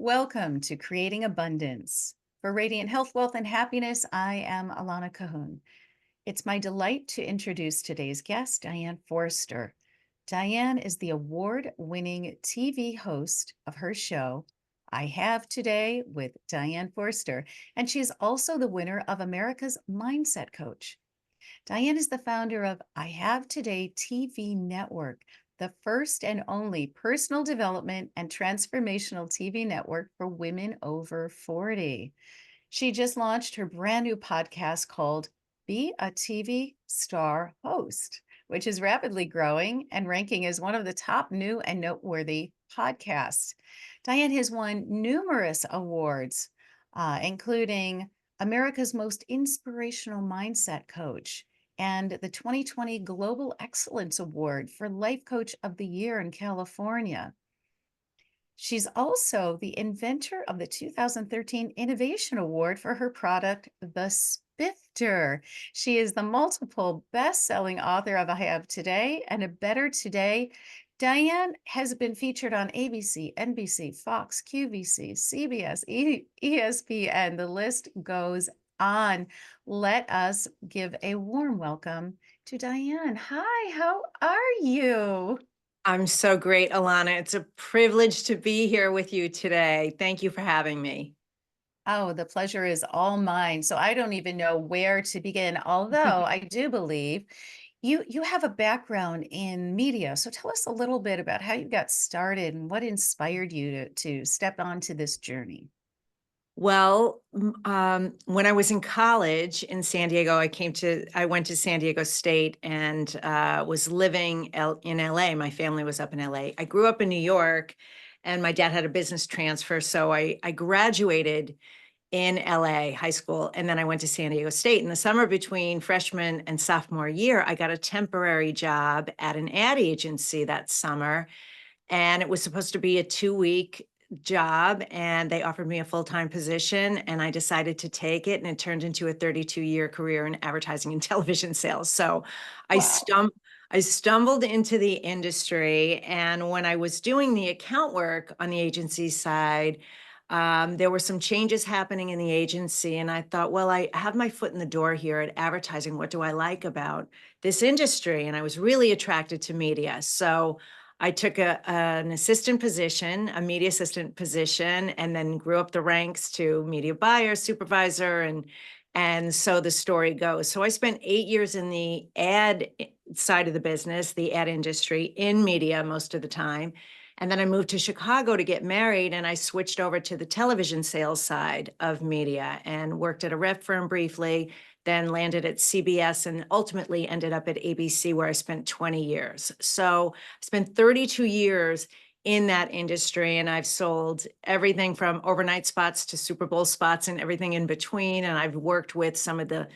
Welcome to Creating Abundance. For Radiant Health, Wealth, and Happiness, I am Alana Cahoon. It's my delight to introduce today's guest, Diane Forster. Diane is the award-winning TV host of her show, I Have Today with Diane Forster, and she is also the winner of America's Mindset Coach. Diane is the founder of I Have Today TV Network, the first and only personal development and transformational TV network for women over 40. She just launched her brand new podcast called Be a TV Star Host, which is rapidly growing and ranking as one of the top new and noteworthy podcasts. Diane has won numerous awards, including America's Most Inspirational Mindset Coach and the 2020 Global Excellence Award for Life Coach of the Year in California. She's also the inventor of the 2013 Innovation Award for her product, the Spifter. She is the multiple best-selling author of I Have Today and A Better Today. Diane has been featured on ABC, NBC, Fox, QVC, CBS, ESPN. The list goes on. Let us give a warm welcome to Diane. Hi, how are you? I'm so great, Alana. It's a privilege to be here with you today. Thank you for having me. Oh, the pleasure is all mine. So I don't even know where to begin, although I do believe you have a background in media. So tell us a little bit about how you got started and what inspired you to step onto this journey. Well, when I was in college in San Diego, I went to San Diego State and was living in LA. My family was up in LA. I grew up in New York, and my dad had a business transfer, so I graduated in LA high school, and then I went to San Diego State. In the summer between freshman and sophomore year, I got a temporary job at an ad agency that summer, and it was supposed to be a 2-week job, and they offered me a full-time position, and I decided to take it, and it turned into a 32-year career in advertising and television sales. So I Wow. stum I stumbled into the industry, and when I was doing the account work on the agency side, there were some changes happening in the agency, and I thought, well, I have my foot in the door here at advertising. What do I like about this industry? And I was really attracted to media. So I took an assistant position, a media assistant position, and then grew up the ranks to media buyer, supervisor, and so the story goes. So I spent 8 years in the ad side of the business, the ad industry, in media most of the time. And then I moved to Chicago to get married, and I switched over to the television sales side of media and worked at a rep firm briefly, then landed at CBS and ultimately ended up at ABC, where I spent 20 years. So I spent 32 years in that industry, and I've sold everything from overnight spots to Super Bowl spots and everything in between. And I've worked with some of the,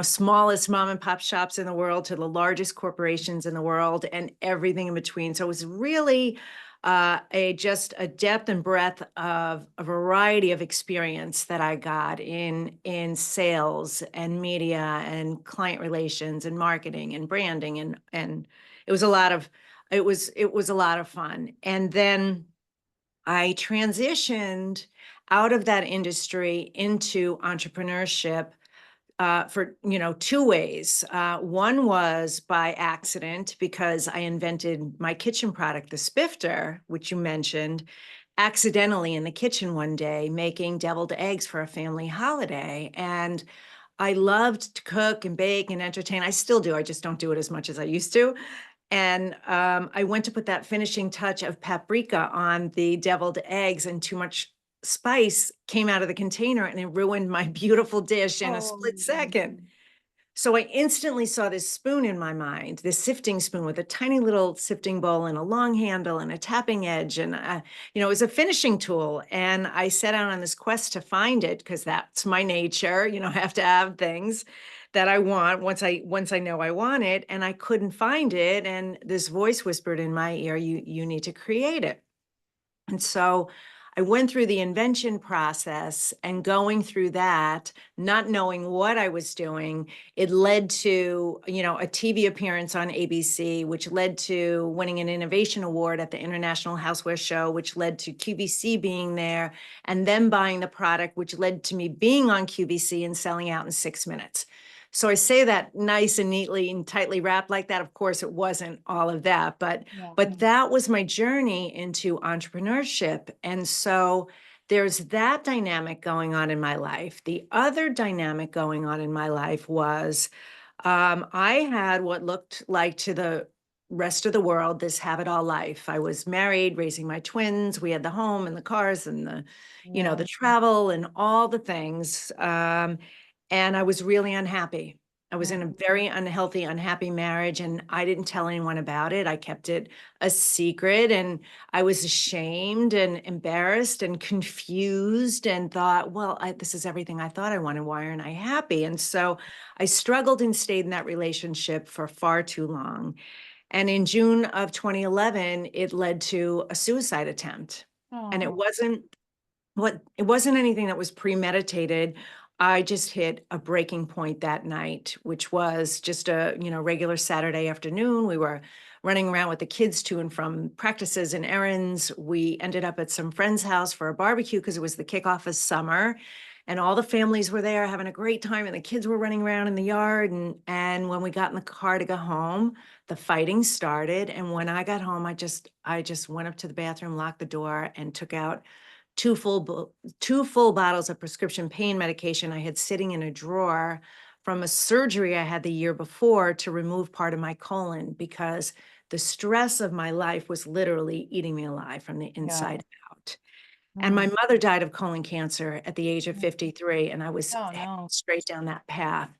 smallest mom and pop shops in the world to the largest corporations in the world and everything in between. So it was really just a depth and breadth of a variety of experience that I got in sales and media and client relations and marketing and branding, and it was a lot of it was a lot of fun. And then I transitioned out of that industry into entrepreneurship for 2 ways. One was by accident because I invented my kitchen product, the Spifter, which you mentioned, accidentally in the kitchen one day, making deviled eggs for a family holiday. And I loved to cook and bake and entertain. I still do. I just don't do it as much as I used to. And I went to put that finishing touch of paprika on the deviled eggs, and too much spice came out of the container and it ruined my beautiful dish in a Oh, split second. So I instantly saw this spoon in my mind, this sifting spoon with a tiny little sifting bowl and a long handle and a tapping edge. And, it was a finishing tool. And I set out on this quest to find it because that's my nature. I have to have things that I want once I know I want it. And I couldn't find it. And this voice whispered in my ear, you need to create it. And so I went through the invention process, and going through that, not knowing what I was doing, it led to, a TV appearance on ABC, which led to winning an innovation award at the International Houseware Show, which led to QVC being there and them buying the product, which led to me being on QVC and selling out in 6 minutes. So I say that nice and neatly and tightly wrapped like that. Of course, it wasn't all of that, but Yeah. that was my journey into entrepreneurship. And so there's that dynamic going on in my life. The other dynamic going on in my life was I had what looked like to the rest of the world this have it all life. I was married, raising my twins. We had the home and the cars and the Yeah. travel and all the things. And I was really unhappy. I was in a Mm. very unhealthy, unhappy marriage, and I didn't tell anyone about it. I kept it a secret, and I was ashamed and embarrassed and confused and thought, well, this is everything I thought I wanted. Why aren't I happy? And so I struggled and stayed in that relationship for far too long. And in June of 2011, it led to a suicide attempt. And Oh, it wasn't anything that was premeditated. I just hit a breaking point that night, which was just a, regular Saturday afternoon. We were running around with the kids to and from practices and errands. We ended up at some friend's house for a barbecue because it was the kickoff of summer. And all the families were there having a great time, and the kids were running around in the yard. And when we got in the car to go home, the fighting started. And when I got home, I just went up to the bathroom, locked the door, and took out two full bottles of prescription pain medication I had sitting in a drawer from a surgery I had the year before to remove part of my colon, because the stress of my life was literally eating me alive from the yeah. inside out. And Mm. my mother died of colon cancer at the age of Mm. 53, and I was Oh, heading no. straight down that path.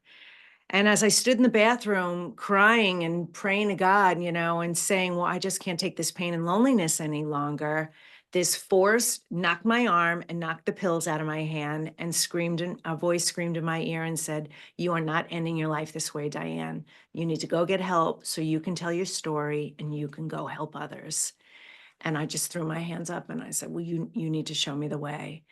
And as I stood in the bathroom crying and praying to God, and saying, well, I just can't take this pain and loneliness any longer, this force knocked my arm and knocked the pills out of my hand and a voice screamed in my ear and said, you are not ending your life this way, Diane. You need to go get help so you can tell your story and you can go help others. And I just threw my hands up and I said, well, you need to show me the way.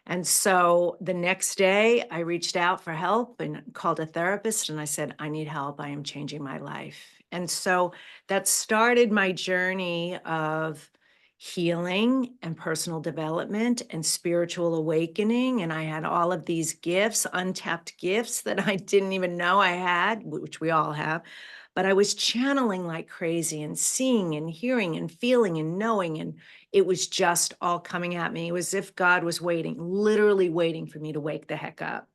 And so the next day, I reached out for help and called a therapist, and I said, I need help. I am changing my life. And so that started my journey of healing and personal development and spiritual awakening. And I had all of these gifts, untapped gifts that I didn't even know I had, which we all have. But I was channeling like crazy and seeing and hearing and feeling and knowing. And it was just all coming at me. It was as if God was waiting, literally waiting for me to wake the heck up.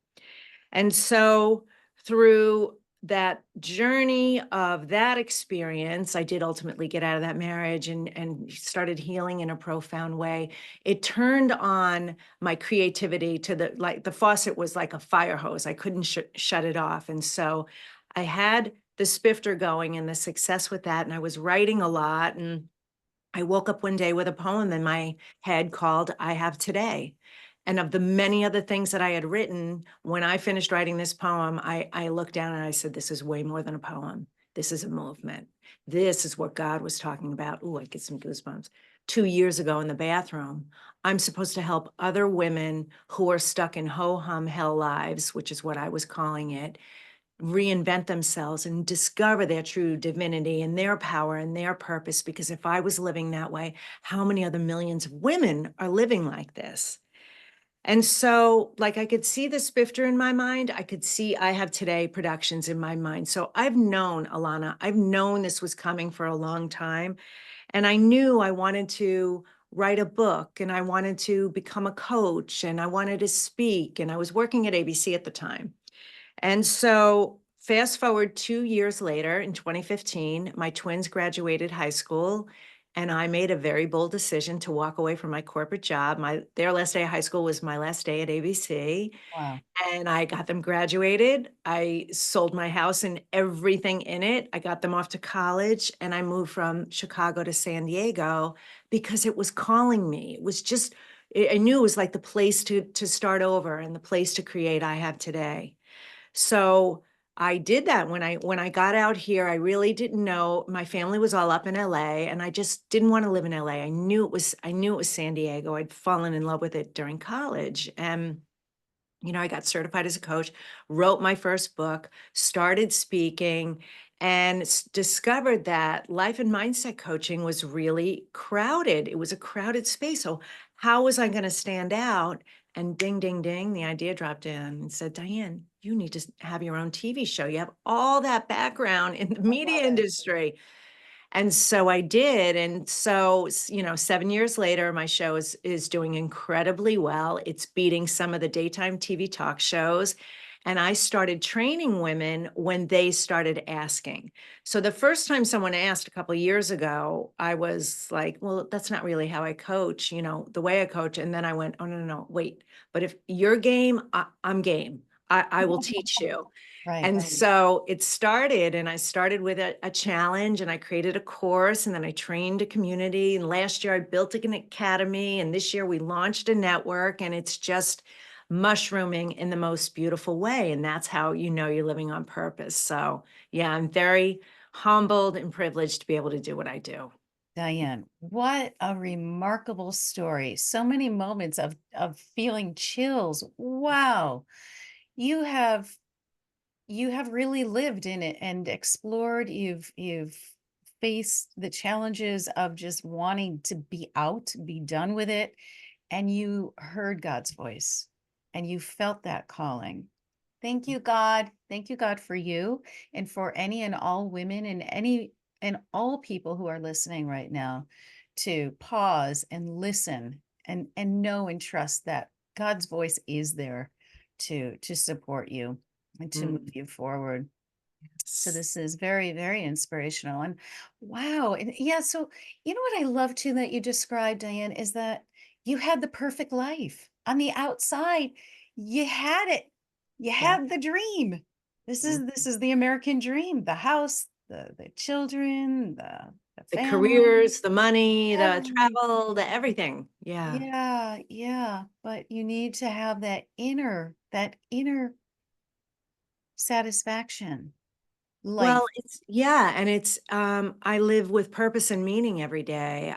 And so through that journey of that experience, I did ultimately get out of that marriage and started healing in a profound way. It turned on my creativity to the faucet was like a fire hose. I couldn't shut it off. And so I had the spifter going and the success with that. And I was writing a lot, and I woke up one day with a poem in my head called I Have Today. And of the many other things that I had written, when I finished writing this poem, I looked down and I said, this is way more than a poem. This is a movement. This is what God was talking about. Ooh, I get some goosebumps. 2 years ago in the bathroom, I'm supposed to help other women who are stuck in ho-hum hell lives, which is what I was calling it, reinvent themselves and discover their true divinity and their power and their purpose. Because if I was living that way, how many other millions of women are living like this? And so, like, I could see the spifter in my mind. I could see I Have Today productions in my mind. So I've known, Alana, I've known this was coming for a long time. And I knew I wanted to write a book, and I wanted to become a coach, and I wanted to speak. And I was working at ABC at the time. And so fast forward 2 years later in 2015, my twins graduated high school, and I made a very bold decision to walk away from my corporate job. Their last day of high school was my last day at ABC, Wow. and I got them graduated. I sold my house and everything in it. I got them off to college, and I moved from Chicago to San Diego because it was calling me. It was just I knew it was like the place to start over and the place to create I Have Today. So I did that when I got out here. I really didn't know. My family was all up in LA, and I just didn't want to live in LA. I knew it was San Diego. I'd fallen in love with it during college. And I got certified as a coach, wrote my first book, started speaking, and discovered that life and mindset coaching was really crowded. It was a crowded space. So, how was I going to stand out? And ding, ding, ding, the idea dropped in and said, Diane, you need to have your own TV show. You have all that background in the I media love it. industry. And so I did, and so, 7 years later, my show is doing incredibly well. It's beating some of the daytime TV talk shows, and I started training women when they started asking. So the first time someone asked a couple of years ago, I was like, "Well, that's not really how I coach, the way I coach." And then I went, "Oh, no, no, no, wait, but if you're game, I'm game. I will teach you." Right. And so it started, and I started with a challenge, and I created a course, and then I trained a community. And last year I built an academy, and this year we launched a network, and it's just mushrooming in the most beautiful way. And that's how you're living on purpose. So yeah, I'm very humbled and privileged to be able to do what I do. Diane, what a remarkable story. So many moments of feeling chills. Wow. You have you have really lived in it and explored. You've faced the challenges of just wanting to be out, be done with it, and you heard God's voice and you felt that calling. Thank you, God. Thank you, God, for you and for any and all women and all people who are listening right now to pause and listen and know and trust that God's voice is there to support you and to move Mm, you forward. So yes. this is very, very inspirational. And wow. And yeah, so you know what I love too that you described, Diane, is that you had the perfect life. On the outside, you had it. You Yeah. had the dream. This Mm. is this is the American dream, the house, the children, the The family, careers, the money, the travel, the everything. everything. Yeah. Yeah, yeah. But you need to have that inner satisfaction, Well, life. I live with purpose and meaning every day.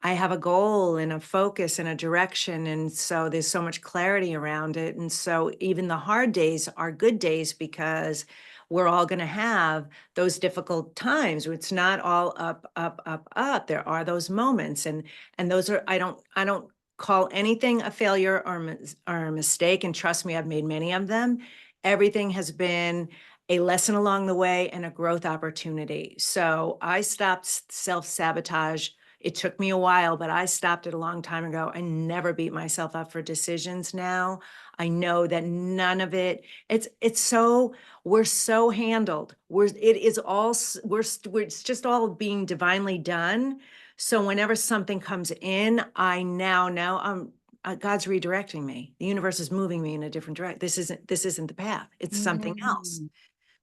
I have a goal and a focus and a direction, and so there's so much clarity around it. And so even the hard days are good days because we're all going to have those difficult times. It's not all up, up, up, up. There are those moments, and those are I don't call anything a failure or a mistake. And trust me, I've made many of them. Everything has been a lesson along the way and a growth opportunity. So I stopped self-sabotage. It took me a while, but I stopped it a long time ago. I never beat myself up for decisions now. I know that none of it's so we're so handled. It is all it's just all being divinely done. So whenever something comes in, I now know God's redirecting me. The universe is moving me in a different direction. This isn't the path. It's something else. Mm.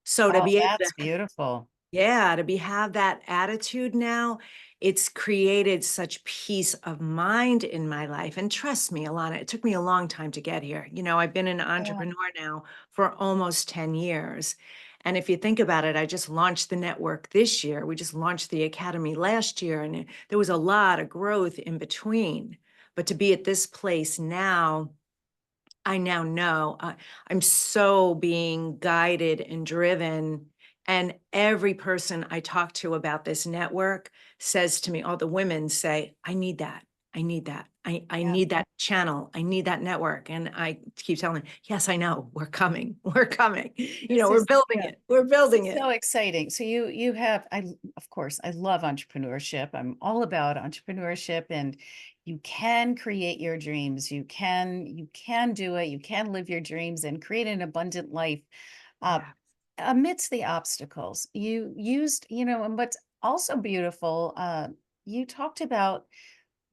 So to Oh, be able to that's beautiful. yeah, to be have that attitude now, it's created such peace of mind in my life. And trust me, Alana, it took me a long time to get here. I've been an Yeah. entrepreneur now for almost 10 years. And if you think about it, I just launched the network this year. We just launched the academy last year, and there was a lot of growth in between. But to be at this place now, I now know I'm so being guided and driven. And every person I talk to about this network says to me, all the women say, I need that. I need that. I Yeah. need that channel. I need that network. And I keep telling them, yes, I know. We're coming. We're coming. This We're is building yeah. it. We're This building is it. so exciting. So you have of course I love entrepreneurship. I'm all about entrepreneurship and you can create your dreams. You can do it. You can live your dreams and create an abundant life uh Yeah. amidst the obstacles. You used, and what's also beautiful, you talked about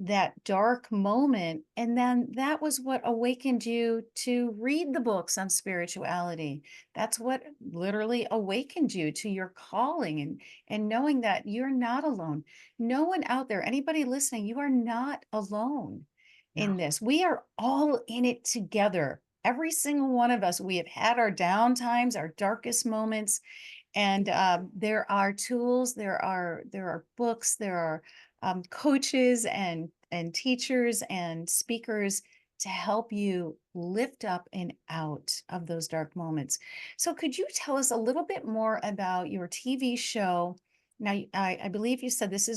that dark moment. And then that was what awakened you to read the books on spirituality. That's what literally awakened you to your calling and knowing that you're not alone. No one out there, anybody listening, you are not alone No. in this. We are all in it together Every single one of us, we have had our down times, our darkest moments, and there are tools, there are books, there are coaches and teachers and speakers to help you lift up and out of those dark moments. So, could you tell us a little bit more about your TV show? Now, I believe you said this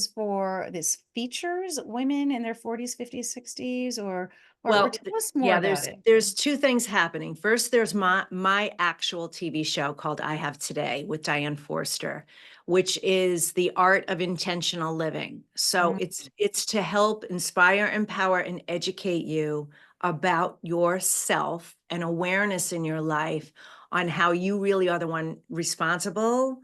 features women in their 40s, 50s, 60s, or Well, tell us more yeah, about it. there's two things happening. First, there's my actual TV show called I Have Today with Diane Forster, which is the art of intentional living. So Mm, it's to help inspire, empower, and educate you about yourself and awareness in your life on how you really are the one responsible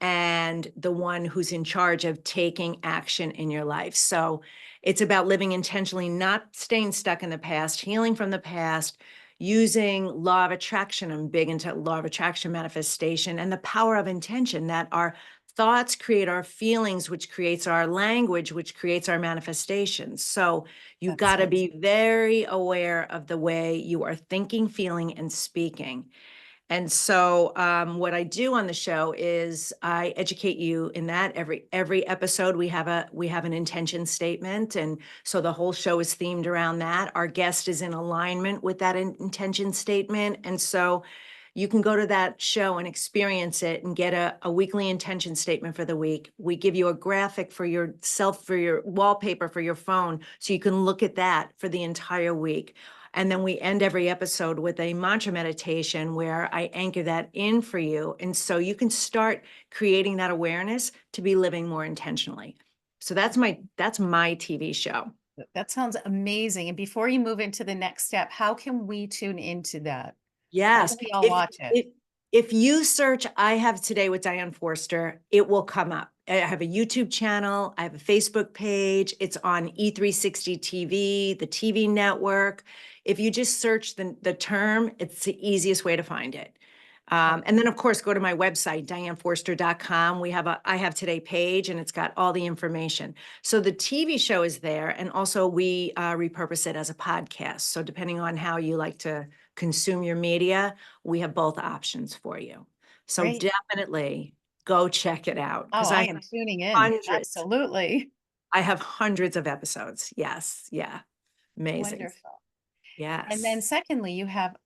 and the one who's in charge of taking action in your life. So it's about living intentionally, not staying stuck in the past, healing from the past, using law of attraction. I'm big into law of attraction manifestation and the power of intention, that our thoughts create our feelings, which creates our language, which creates our manifestations. So you that's got to so be very aware of the way you are thinking, feeling, and speaking. And so what I do on the show is I educate you in that. Every episode we have an intention statement, and so the whole show is themed around that. Our guest is in alignment with that intention statement, and so you can go to that show and experience it and get a weekly intention statement for the week. We give you a graphic for yourself, for your wallpaper for your phone, so you can look at that for the entire week. And then we end every episode with a mantra meditation where I anchor that in for you. And so you can start creating that awareness to be living more intentionally. So that's my TV show. that sounds amazing. And before you move into the next step, how can we tune into that? How can Yes. we all If watch it? if if you search I Have Today with Diane Forster, it will come up. I have a YouTube channel, I have a Facebook page, it's on E360 TV, the TV network. If you just search the term, it's the easiest way to find it. And then of course go to my website, dianeforster.com. We have a I Have Today page and it's got all the information. So the TV show is there, and also we repurpose it as a podcast. So depending on how you like to consume your media, we have both options for you. So Great. definitely go check it out Oh, because I am tuning in. Absolutely. I have hundreds of episodes. Yes. Yeah. Amazing. Wonderful. And then Yes, secondly, you have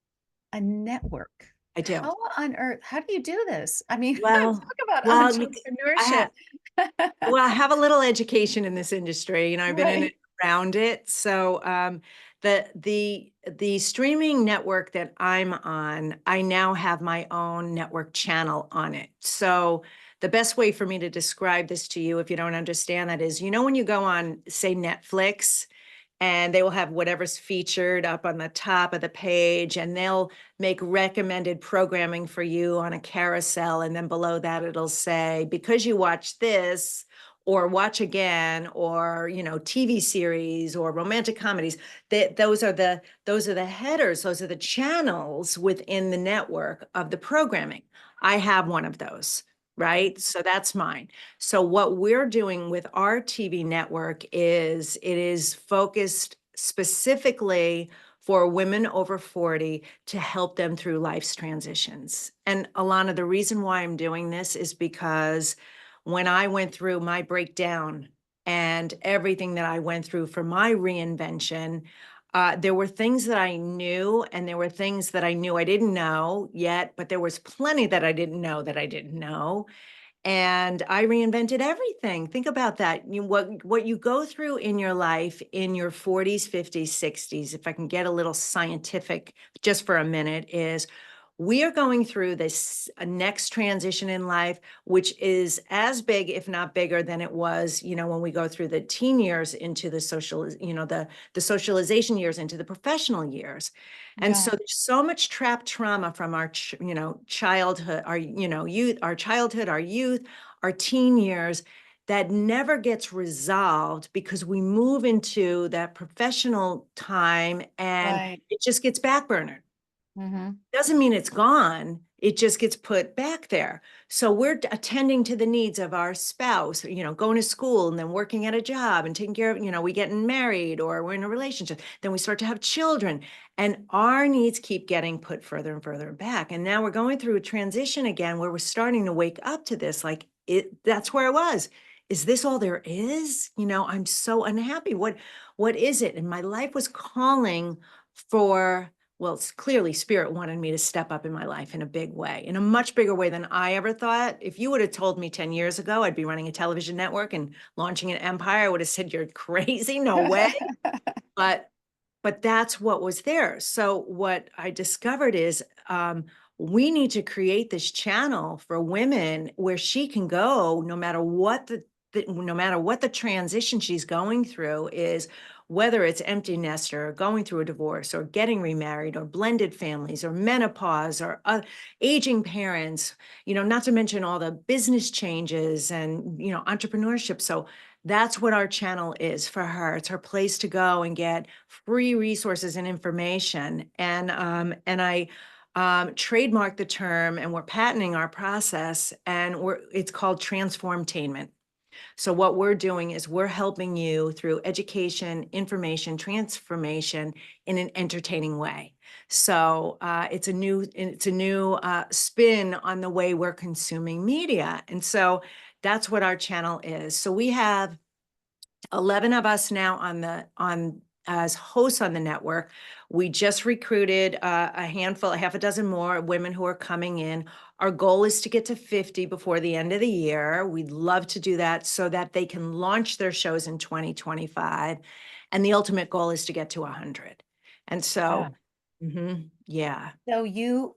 a network. I do. How on earth, how do you do this? I mean, Well, talk about well, I entrepreneurship. have, well, I have a little education in this industry. I've been in Right. it around it. So the streaming network that I'm on, I now have my own network channel on it. So the best way for me to describe this to you, if you don't understand that, is when you go on, say, Netflix, and they will have whatever's featured up on the top of the page, and they'll make recommended programming for you on a carousel, and then below that it'll say, because you watch this, or watch again, or TV series or romantic comedies. Those are the headers, those are the channels within the network of the programming. I have one of those, right? So that's mine. So what we're doing with our TV network is it is focused specifically for women over 40 to help them through life's transitions. And Alana, the reason why I'm doing this is because when I went through my breakdown and everything that I went through for my reinvention, there were things that I knew, and there were things that I knew I didn't know yet, but there was plenty that I didn't know that I didn't know, and I reinvented everything. Think about that. What you go through in your life in your 40s, 50s, 60s, if I can get a little scientific just for a minute, is we are going through this next transition in life, which is as big, if not bigger, than it was, when we go through the teen years into the the socialization years into the professional years. And Yeah, so there's so much trapped trauma from our, childhood, our, youth, our childhood, our youth, our teen years, that never gets resolved because we move into that professional time and right. it just gets backburnered. Hmm. Doesn't mean it's gone. it just gets put back there. So we're attending to the needs of our spouse, going to school and then working at a job and taking care of, we getting married or we're in a relationship. Then we start to have children and our needs keep getting put further and further back. And now we're going through a transition again where we're starting to wake up to this, like that's where I was. Is this all there is? I'm so unhappy. What is it? And my life was calling for, well, it's clearly spirit wanted me to step up in my life in a big way, in a much bigger way than I ever thought. If you would have told me 10 years ago I'd be running a television network and launching an empire, I would have said, you're crazy, no way. But that's what was there. So what I discovered is we need to create this channel for women where she can go no matter what no matter what the transition she's going through is, whether it's empty nester or going through a divorce or getting remarried or blended families or menopause or aging parents, not to mention all the business changes and, entrepreneurship. So that's what our channel is for her. It's her place to go and get free resources and information. And I trademarked the term, and we're patenting our process, and it's called transformtainment. So what we're doing is we're helping you through education, information, transformation in an entertaining way. So it's a new spin on the way we're consuming media, and so that's what our channel is. So we have 11 of us now as hosts on the network. We just recruited a handful, a half a dozen more women who are coming in. Our goal is to get to 50 before the end of the year. We'd love to do that so that they can launch their shows in 2025. And the ultimate goal is to get to 100. And Yeah. so, yeah.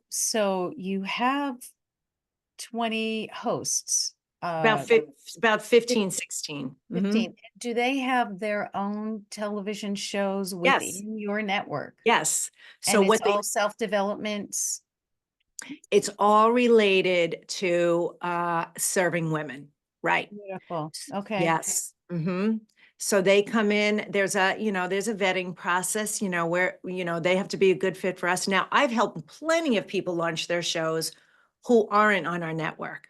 So you have 20 hosts, About, about 15, 16. 15. Do they have their own television shows Yes, within your network? yes. So And it's what they all self-development? It's all related to serving women, right? Beautiful. Okay. Yes. So they come in, there's a vetting process, where, they have to be a good fit for us. Now, I've helped plenty of people launch their shows who aren't on our network.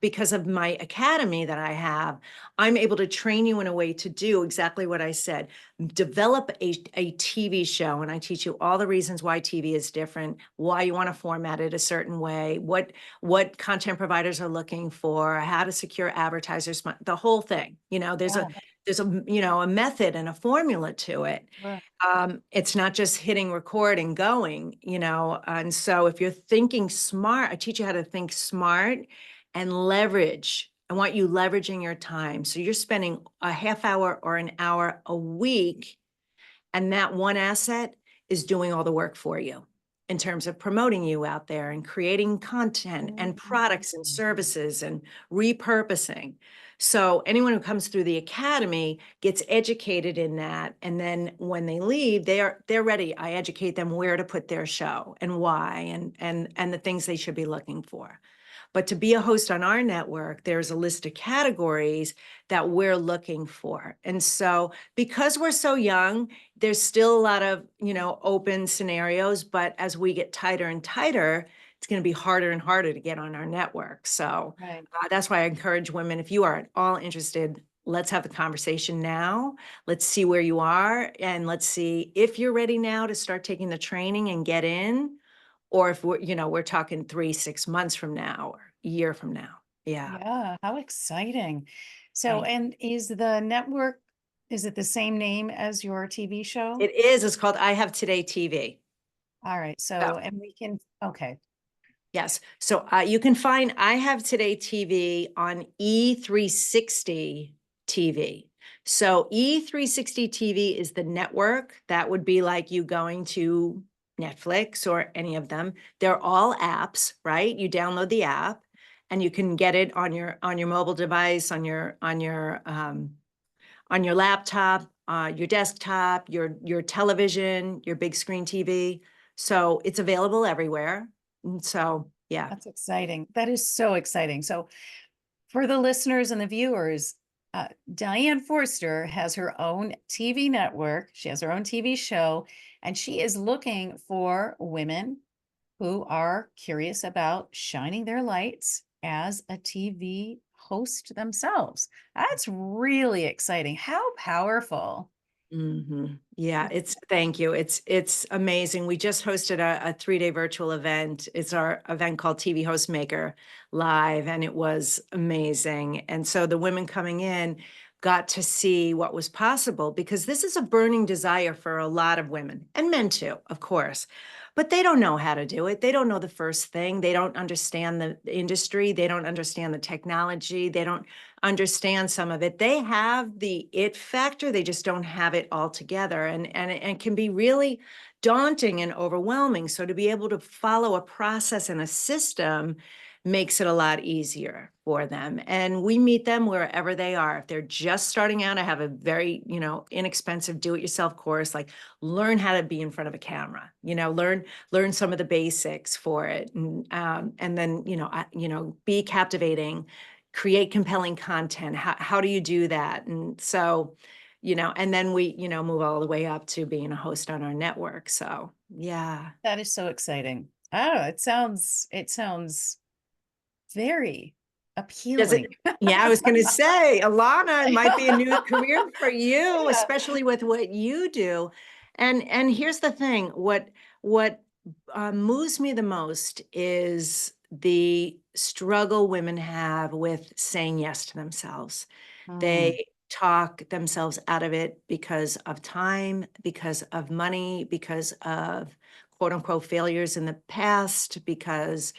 Because of my academy that I have, I'm able to train you in a way to do exactly what I said. Develop a TV show, and I teach you all the reasons why TV is different, why you want to format it a certain way, what content providers are looking for, how to secure advertisers, the whole thing. Yeah. There's a method and a formula to it. Sure. It's not just hitting record and going, and so if you're thinking smart, I teach you how to think smart and leverage. I want you leveraging your time. So you're spending a half hour or an hour a week, and that one asset is doing all the work for you in terms of promoting you out there and creating content and products and Mm. services and repurposing. So anyone who comes through the academy gets educated in that. And then when they leave, they're ready. I educate them where to put their show and why and the things they should be looking for. But to be a host on our network, there's a list of categories that we're looking for. And so because we're so young, there's still a lot of, open scenarios, but as we get tighter and tighter, it's going to be harder and harder to get on our network. So Right. that's why I encourage women, if you are at all interested, let's have the conversation now. Let's see where you are. And let's see if you're ready now to start taking the training and get in, or if we're talking 3-6 months from now or a year from now. Yeah. Yeah. How exciting. So, Thank and is the network, is it the same name as your TV show? It is. It's called I Have Today TV. All right. So, So, and we can, okay. yes. So you can find I Have Today TV on E360 TV. So E360 TV is the network. That would be like you going to Netflix or any of them. They're all apps, right? You download the app and you can get it on your mobile device, on your laptop, your desktop, your television, your big screen TV. So it's available everywhere. And so, yeah. That's exciting. That is so exciting. So, for the listeners and the viewers, Diane Forster has her own TV network. She has her own TV show, and she is looking for women who are curious about shining their lights as a TV host themselves. That's really exciting. How powerful. Yeah, thank you. It's amazing. We just hosted a 3-day virtual event. It's our event called TV Host Maker Live, and it was amazing. And so the women coming in got to see what was possible because this is a burning desire for a lot of women and men too, of course. But they don't know how to do it. They don't know the first thing. They don't understand the industry. They don't understand the technology. They don't understand some of it. They have the it factor, they just don't have it all together. And it can be really daunting and overwhelming. So to be able to follow a process and a system makes it a lot easier for them. And we meet them wherever they are. If they're just starting out, I have a very, inexpensive do-it-yourself course, like learn how to be in front of a camera, learn some of the basics for it. And then, be captivating, create compelling content. How do you do that? And so, and then we, move all the way up to being a host on our network. So yeah. That is so exciting. I don't know. It sounds very Does it? appealing. Yeah, I was going to say, Alana, it might be a new career for you, Yeah. especially with what you do. And here's the thing: what moves me the most is the struggle women have with saying yes to themselves. Mm, They talk themselves out of it because of time, because of money, because of quote unquote failures in the past, because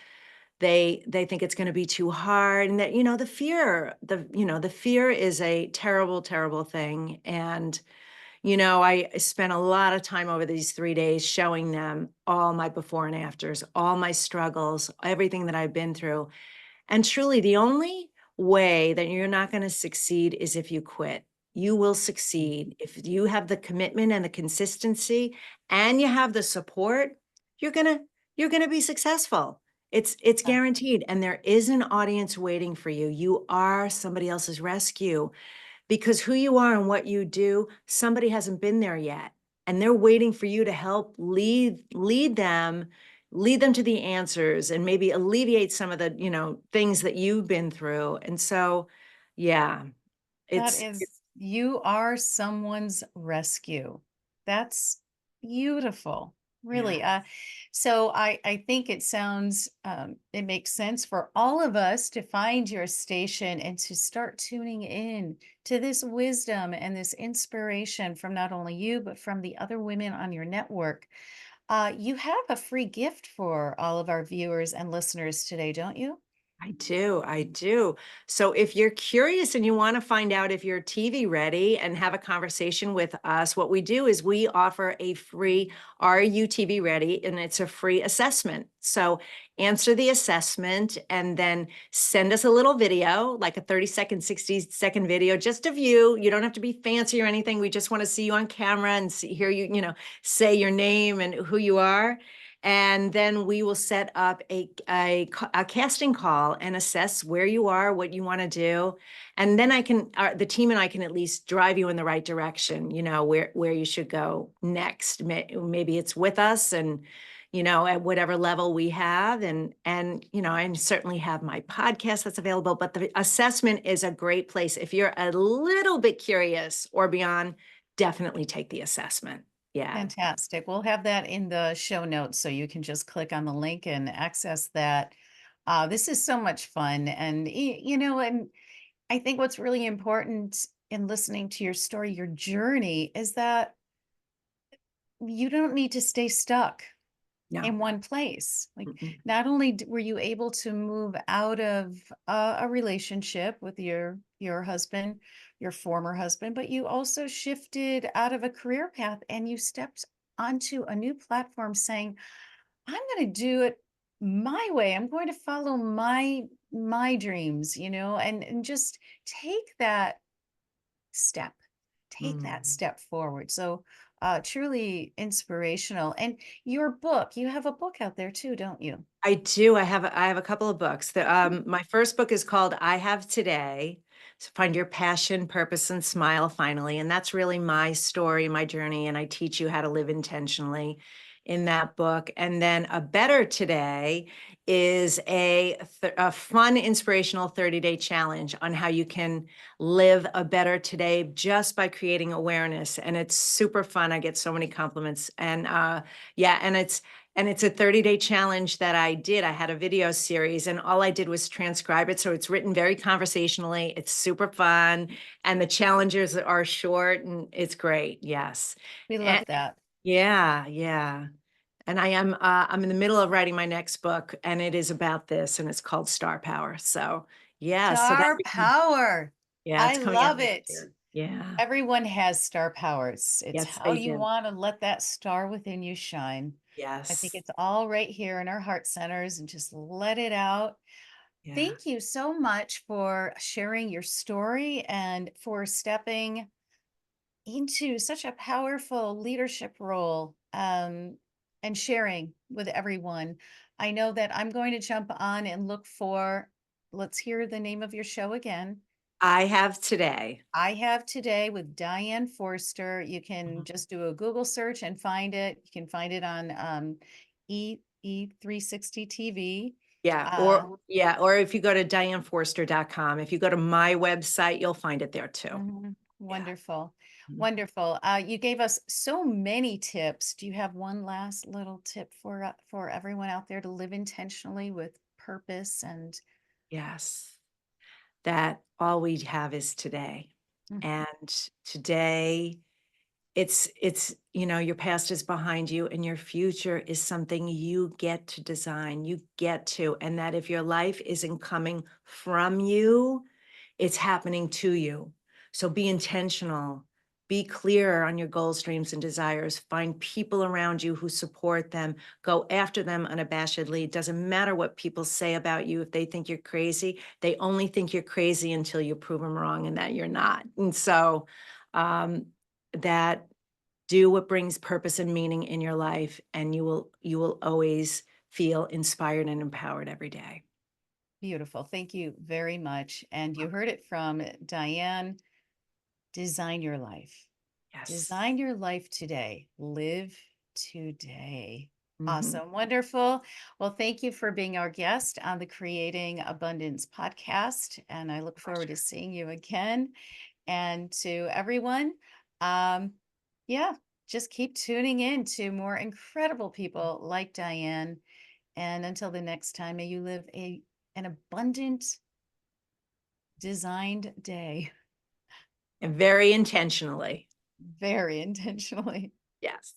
they think it's going to be too hard, and that the fear is a terrible, terrible thing. And I spent a lot of time over these 3 days showing them all my before and afters, all my struggles, everything that I've been through. And truly, the only way that you're not going to succeed is if you quit. You will succeed if you have the commitment and the consistency and you have the support. You're going to you're going to be successful. It's yeah, guaranteed, and there is an audience waiting for you. You are somebody else's rescue because who you are and what you do, somebody hasn't been there yet, and they're waiting for you to help lead them to the answers and maybe alleviate some of the things that you've been through. And so yeah, that it's is, you are someone's rescue. That's beautiful. yeah, Really. So I think it makes sense for all of us to find your station and to start tuning in to this wisdom and this inspiration from not only you, but from the other women on your network. You have a free gift for all of our viewers and listeners today, don't you? I do. I do. So if you're curious and you want to find out if you're TV ready and have a conversation with us, what we do is we offer a free Are You TV ready? And it's a free assessment. So answer the assessment and then send us a little video, like a 30-second, 60-second video, just of you. You don't have to be fancy or anything. We just want to see you on camera and hear you, say your name and who you are. And then we will set up a casting call and assess where you are, what you want to do. And then the team and I can at least drive you in the right direction, where you should go next. Maybe it's with us and, at whatever level we have. And I certainly have my podcast that's available, but the assessment is a great place. If you're a little bit curious or beyond, definitely take the assessment. Yeah. Fantastic. We'll have that in the show notes so you can just click on the link and access that. This is so much fun. And I think what's really important in listening to your story, your journey, is that you don't need to stay stuck No. in one place. Like, Mm-mm. not only were you able to move out of a relationship with your husband, your former husband, but you also shifted out of a career path and you stepped onto a new platform saying, I'm going to do it my way. I'm going to follow my dreams, and just take that step Mm. step forward. So truly inspirational. And your book, you have a book out there too, don't you? I do. I have a couple of books. My first book is called I Have Today. So find your passion, purpose, and smile finally. And that's really my story, my journey. And I teach you how to live intentionally in that book. And then A Better Today is a fun, inspirational 30-day challenge on how you can live a better today just by creating awareness. And it's super fun. I get so many compliments. And yeah, and it's a 30-day challenge that I did. I had a video series and all I did was transcribe it. So it's written very conversationally. It's super fun. And the challenges are short and it's great. Yes. We And love that. yeah, yeah. And I'm in the middle of writing my next book and it is about this and it's called Star Power. So yeah, so that, Star power. yeah, I it's coming out love next it. year. Yeah. Everyone has star powers. It's Yes, how they you do. want to let that star within you shine. I think Yes. it's all right here in our heart centers and just let it out. Yeah. Thank you so much for sharing your story and for stepping into such a powerful leadership role and sharing with everyone. I know that I'm going to jump on and look for, let's hear the name of your show again. I have today. I Have Today with Diane Forster. You can Mhm. just do a Google search and find it. You can find it on E360 TV. Yeah, or if you go to dianeforster.com, if you go to my website, you'll find it there too. Yeah. Wonderful. Mhm. Wonderful. You gave us so many tips. Do you have one last little tip for everyone out there to live intentionally with purpose and Yes. That all we have is today. mm, And today it's your past is behind you and your future is something you get to design, you get to, and that if your life isn't coming from you, it's happening to you. So be intentional, be clear on your goals, dreams, and desires. Find people around you who support them. Go after them unabashedly. It doesn't matter what people say about you. If they think you're crazy, they only think you're crazy until you prove them wrong and that you're not. And so that do what brings purpose and meaning in your life, and you will always feel inspired and empowered every day. beautiful. Thank you very much. And you heard it from Diane. Design your life. Yes. Design your life today. Live today. Mhm. Awesome. Wonderful. Well, thank you for being our guest on the Creating Abundance podcast. And I look forward to Pleasure. seeing you again. And to everyone, um, yeah, just keep tuning in to more incredible people like Diane. And until the next time, may you live an abundant, designed day And very intentionally. very intentionally. Yes.